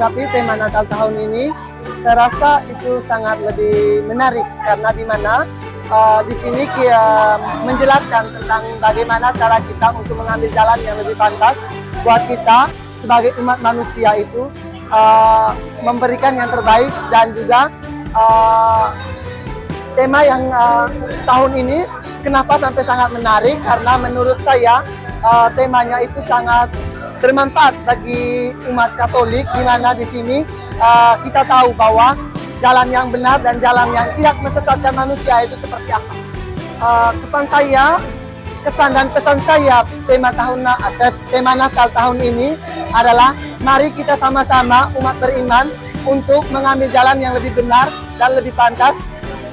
Tetapi tema Natal tahun ini saya rasa itu sangat lebih menarik karena di mana di sini kita menjelaskan tentang bagaimana cara kita untuk mengambil jalan yang lebih pantas buat kita sebagai umat manusia itu memberikan yang terbaik. Dan juga tema yang tahun ini kenapa sampai sangat menarik karena menurut saya temanya itu sangat bermanfaat bagi umat Katolik, di mana di sini kita tahu bahwa jalan yang benar dan jalan yang tidak mesesatkan manusia itu seperti apa. Kesan dan pesan saya tema Natal tahun ini adalah mari kita sama-sama umat beriman untuk mengambil jalan yang lebih benar dan lebih pantas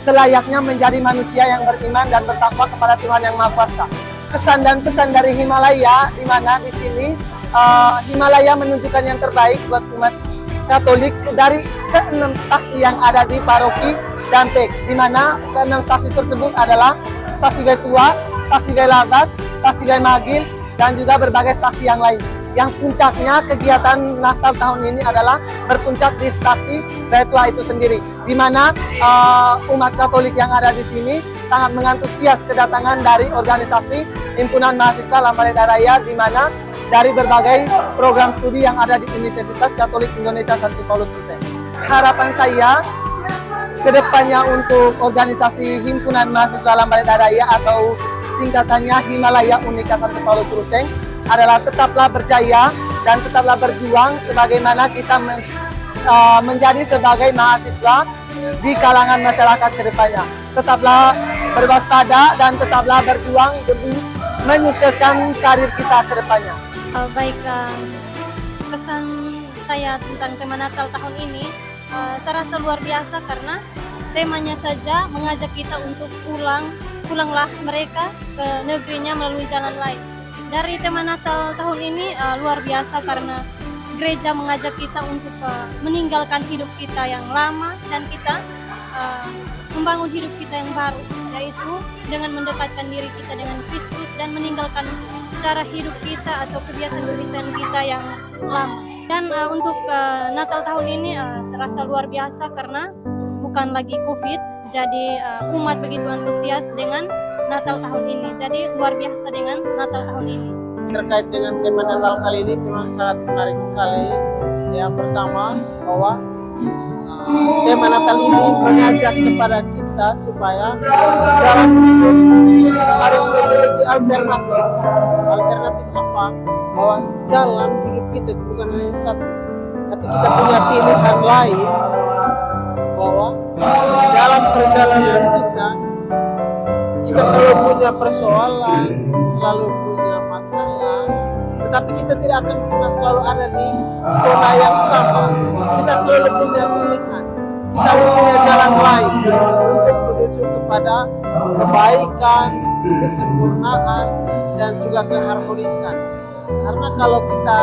selayaknya menjadi manusia yang beriman dan bertakwa kepada Tuhan Yang Maha Kuasa. Kesan dan pesan dari Himalaya, di mana di sini Himalaya menunjukkan yang terbaik buat umat Katolik dari ke-6 stasi yang ada di paroki Dampek, di mana ke-6 stasi tersebut adalah stasi Betua, stasi Belabas, stasi Bemagil, dan juga berbagai stasi yang lain. Yang puncaknya kegiatan Natal tahun ini adalah berpuncak di stasi Betua itu sendiri, di mana umat Katolik yang ada di sini sangat mengantusias kedatangan dari organisasi Himpunan Mahasiswa Lambaleda Raya, di mana dari berbagai program studi yang ada di Universitas Katolik Indonesia Santo Paulus Ruteng. Harapan saya kedepannya untuk organisasi Himpunan Mahasiswa Lambaleda Raya atau singkatannya Himalaya Unika Santo Paulus Ruteng adalah tetaplah berjaya dan tetaplah berjuang sebagaimana kita menjadi sebagai mahasiswa di kalangan masyarakat kedepannya. Tetaplah berwaspada dan tetaplah berjuang demi menyukseskan karir kita kedepannya. Baik, pesan saya tentang tema Natal tahun ini saya rasa luar biasa karena temanya saja mengajak kita untuk pulanglah mereka ke negerinya melalui jalan lain. Dari tema Natal tahun ini luar biasa karena gereja mengajak kita untuk meninggalkan hidup kita yang lama dan kita membangun hidup kita yang baru, yaitu dengan mendekatkan diri kita dengan Kristus dan meninggalkan cara hidup kita atau kebiasaan-kebiasaan kita yang lama. Dan untuk Natal tahun ini saya rasa luar biasa karena bukan lagi COVID, jadi umat begitu antusias dengan Natal tahun ini. Jadi luar biasa dengan Natal tahun ini. Terkait dengan tema Natal kali ini memang sangat menarik sekali. Yang pertama bahwa tema Natal ini mengajak kepada kita supaya dalam hidup harus memiliki alternatif. Alternatif apa? Bahwa jalan hidup kita bukan hanya satu, tapi kita punya pilihan lain. Bahwa dalam perjalanan kita selalu punya persoalan, selalu punya masalah, tetapi kita tidak akan pernah selalu ada di zona yang sama. Kita selalu punya pilihan, kita punya jalan lain untuk menuju kepada kebaikan, kesempurnaan, dan juga keharmonisan. Karena kalau kita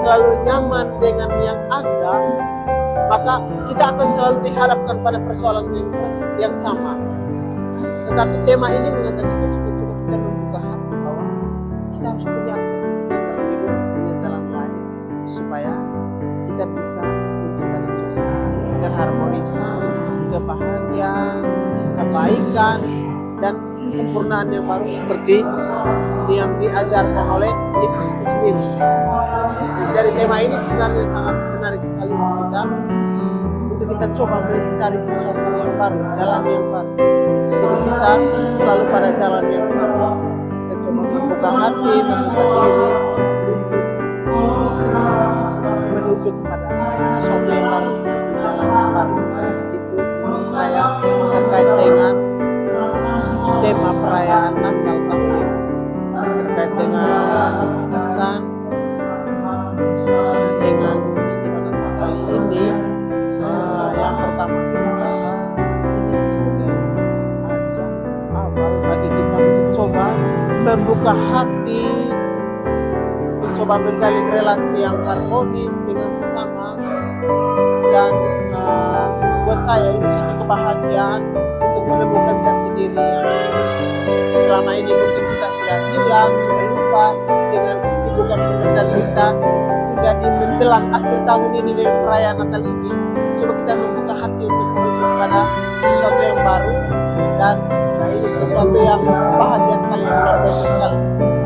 selalu nyaman dengan yang ada, maka kita akan selalu dihadapkan pada persoalan yang sama. Tetapi tema ini mengajak kita supaya coba kita membuka hati bahwa kita harus punya alternatif dalam hidup, punya jalan lain supaya kita bisa menciptakan suasana keharmonisan, kebahagiaan, kebaikan, dan kesempurnaan yang baru seperti yang diajarkan oleh Yesus itu sendiri. Jadi tema ini sebenarnya sangat menarik sekali untuk kita coba mencari sesuatu yang baru, jalan yang baru. Tidak bisa selalu pada jalan yang sama. Kita coba membuka hati, membuka diri menuju kepada sesuatu yang baru, jalan yang baru. Itu menurut saya terkait dengan tema perayaan Natal tahun ini, terkait dengan kesan dengan peristiwa Natal tahun ini. Yang pertama, ini sebagai ajang awal bagi kita untuk coba membuka hati, mencoba menjalin relasi yang harmonis dengan sesama, dan buat saya ini satu kebahagiaan untuk menemukan jati diri yang selama ini mungkin kita sudah hilang, sudah lupa dengan kesibukan pekerjaan kita. sehingga di menjelang akhir tahun ini dengan perayaan Natal ini, coba kita membuka hati untuk menuju kepada sesuatu yang baru, dan ini sesuatu yang bahagia sekali, yang luar biasa sekali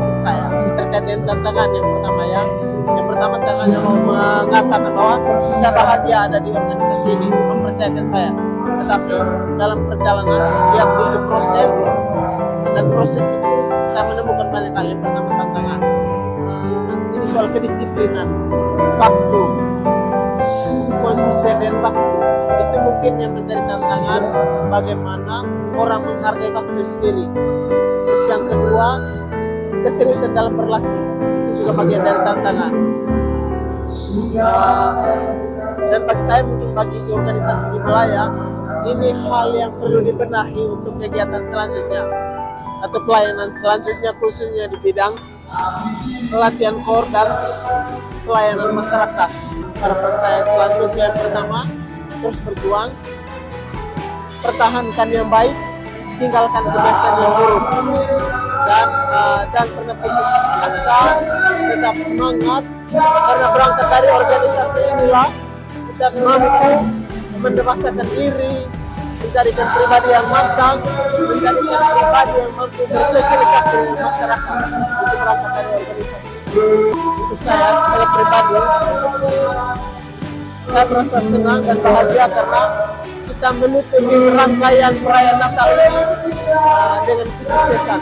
untuk saya. Terkait dengan tantangan yang pertama ya, yang pertama saya hanya mau mengatakan bahwa saya bahagia ada di organisasi ini, mempercayakan saya. Tetapi dalam perjalanan dia butuh proses, dan proses itu saya menemukan banyak kali. Yang pertama tantangan, ini soal kedisiplinan, waktu, konsisten dan waktu. Itu mungkin yang menjadi tantangan, bagaimana orang menghargai waktu sendiri. Terus yang kedua, keseriusan dalam berlatih, itu juga bagian dari tantangan. Dan bagi saya, mungkin bagi organisasi di Melaya, ini hal yang perlu dibenahi untuk kegiatan selanjutnya atau pelayanan selanjutnya, khususnya di bidang pelatihan core dan pelayanan masyarakat. Harapan saya selanjutnya yang pertama, terus berjuang, pertahankan yang baik, tinggalkan kebiasaan yang buruk, dan jangan pernah putus asa, tetap semangat, karena berangkat dari organisasi inilah kita mampu mendewasakan diri, menjadikan pribadi yang matang, menjadikan pribadi yang mampu bersosialisasi dengan masyarakat. Itu berangkat dari organisasi. Untuk saya sebagai pribadi, saya merasa senang dan bahagia karena kita menutupi rangkaian perayaan Natal ini dengan kesuksesan.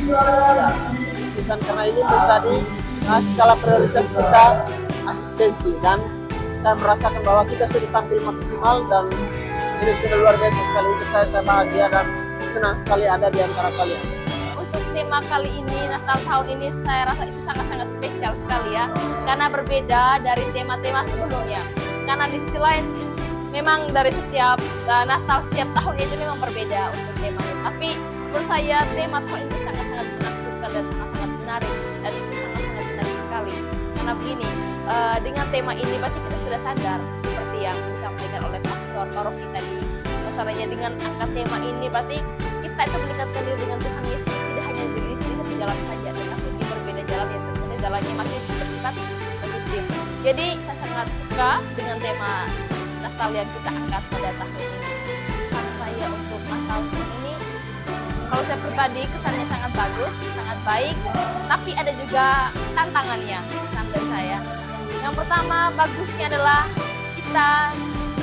Ya, kesuksesan karena ini menjadi skala prioritas kita, asistensi, dan saya merasakan bahwa kita sudah tampil maksimal, dan ini sudah luar biasa sekali untuk saya bahagia dan senang sekali ada di antara kalian. Untuk tema kali ini, Natal tahun ini, saya rasa itu sangat-sangat spesial sekali ya, karena berbeda dari tema-tema sebelumnya. Karena di sisi lain, memang dari setiap Natal setiap tahunnya itu memang berbeda untuk temanya. Tapi menurut saya tema tahun ini sangat-sangat menakjubkan dan sangat-sangat menarik, dan itu sangat-sangat menarik sekali. Karena begini, dengan tema ini berarti kita sudah sadar, seperti yang disampaikan oleh Pastor Paroki tadi, masalahnya dengan angkat tema ini berarti kita itu mendekatkan diri dengan Tuhan Yesus, tidak hanya di satu jalan saja, tetapi di berbeda jalan yang tentunya jalannya masih bersifat positif. Jadi saya sangat suka dengan tema Natal yang kita angkat pada tahun ini. Kesan saya untuk Natal tahun ini, kalau saya pribadi kesannya sangat bagus, sangat baik, tapi ada juga tantangannya, kesan dari saya. Yang pertama bagusnya adalah kita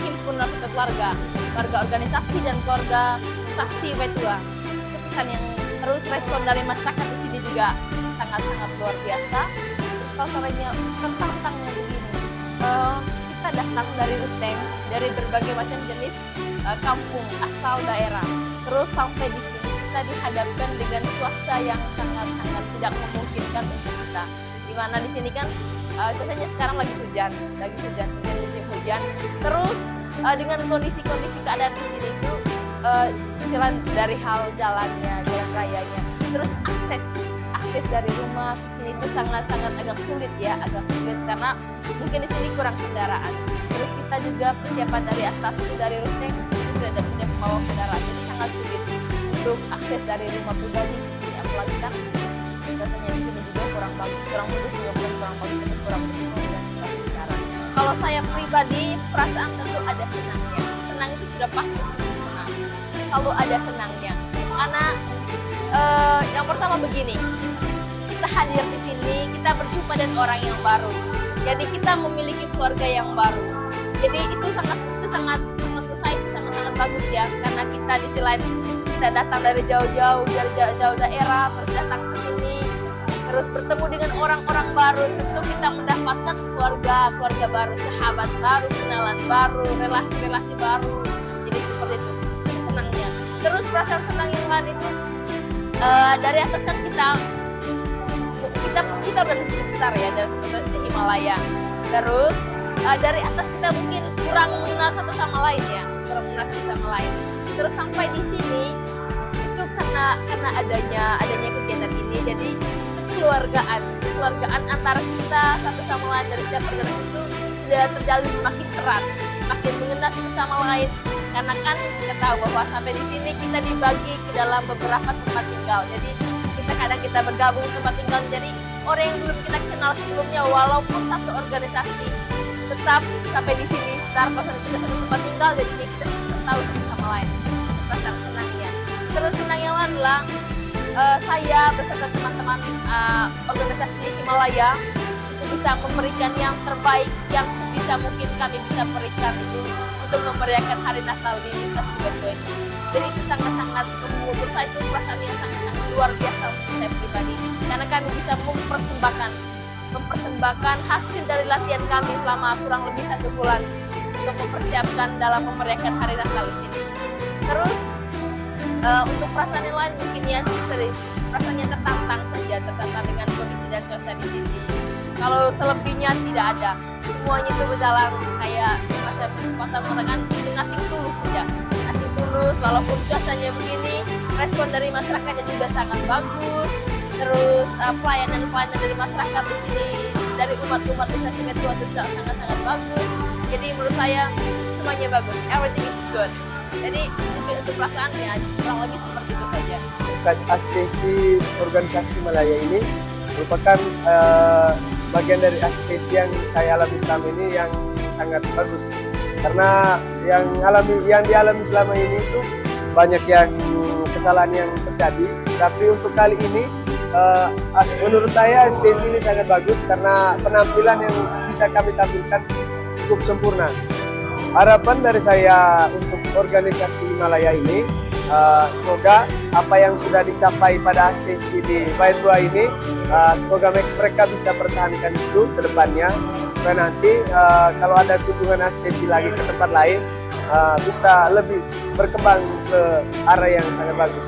himpun ke keluarga organisasi dan keluarga stasi W2. Itu kesan yang terus respon dari masyarakat di sini juga sangat-sangat luar biasa. Kalau caranya tentangnya begini, kita datang dari Ruteng, dari berbagai macam jenis kampung asal daerah, terus sampai di sini kita dihadapkan dengan cuaca yang sangat-sangat tidak memungkinkan untuk kita. Dimana di sini kan cuacanya sekarang lagi hujan musim hujan. Terus dengan kondisi-kondisi keadaan di sini itu selain dari hal jalannya, jalan rayanya, terus akses dari rumah ke sini itu sangat-sangat agak sulit karena mungkin di sini kurang kendaraan. Terus kita juga persiapan dari atas itu dari Ruteng itu tidak membawa kendaraan, jadi sangat sulit untuk akses dari rumah pribadi ke sini. Apalagi kan katanya di sini juga kurang bagus, kurang bagus, dan sekarang. Kalau saya pribadi, perasaan tentu ada senangnya. Senang itu sudah pasti senang. Selalu ada senangnya. Karena yang pertama begini, kita hadir di sini, kita berjumpa dengan orang yang baru. Jadi kita memiliki keluarga yang baru. Jadi itu sangat menurut saya itu sangat bagus ya, karena kita di sisi lain kita datang dari jauh-jauh daerah, terus datang ke sini, terus bertemu dengan orang-orang baru, tentu kita mendapatkan keluarga baru, sahabat baru, kenalan baru, relasi baru. Jadi seperti itu senangnya. Terus perasaan senang yang lain itu dari atas kan kita organisasi besar ya, dari organisasi Himalaya. Terus dari atas kita mungkin kurang mengenal satu sama lain ya, Terus sampai di sini itu karena adanya kegiatan ini, jadi kekeluargaan antara kita satu sama lain dari setiap organisasi itu sudah terjalin semakin erat, semakin mengenal satu sama lain. Karena kan kita tahu bahwa sampai di sini kita dibagi ke dalam beberapa tempat tinggal. Jadi kadang kita bergabung tempat tinggal, jadi orang yang belum kita kenal sebelumnya, walaupun satu organisasi, tetap sampai di sini sekitar kosan kita satu tempat tinggal, jadi kita bisa tahu satu sama lain. Perasaan senangnya. Terus senang yang lain adalah saya beserta teman-teman organisasi Himalaya itu bisa memberikan yang terbaik yang sebisa mungkin kami bisa berikan itu untuk memeriahkan hari Natal di Stasiun Batu. Jadi itu sangat-sangat menurut saya itu perasaan yang sangat-sangat luar biasa untuk saya pribadi, karena kami bisa mempersembahkan hasil dari latihan kami selama kurang lebih 1 bulan untuk mempersiapkan dalam memeriahkan hari Natal di sini. Terus untuk perasaan yang lain mungkin ya perasaannya tertantang saja, tertantang dengan kondisi dan cuaca di sini. Kalau selebihnya tidak ada, semuanya itu berjalan kayak macam kota mengatakan itu nothing tulus saja, nothing tulus. Walaupun cuacanya begini, respon dari masyarakatnya juga sangat bagus. Terus pelayanan dari masyarakat di sini, dari umat-umat di Stasiun Batu juga sangat-sangat bagus. Jadi menurut saya semuanya bagus, everything is good. Jadi mungkin untuk perasaan ya kurang lebih seperti itu saja. Astesi organisasi Himalaya ini merupakan bagian dari astesi yang saya alami selama ini yang sangat bagus. Karena yang dialami selama ini itu banyak yang kesalahan yang terjadi. Tapi untuk kali ini menurut saya astesi ini sangat bagus karena penampilan yang bisa kami tampilkan cukup sempurna. Harapan dari saya untuk organisasi Himalaya ini, semoga apa yang sudah dicapai pada astesi di Bayat Dua ini, semoga mereka bisa pertahankan itu ke depannya. Dan nanti kalau ada kunjungan astesi lagi ke tempat lain, bisa lebih berkembang ke arah yang sangat bagus.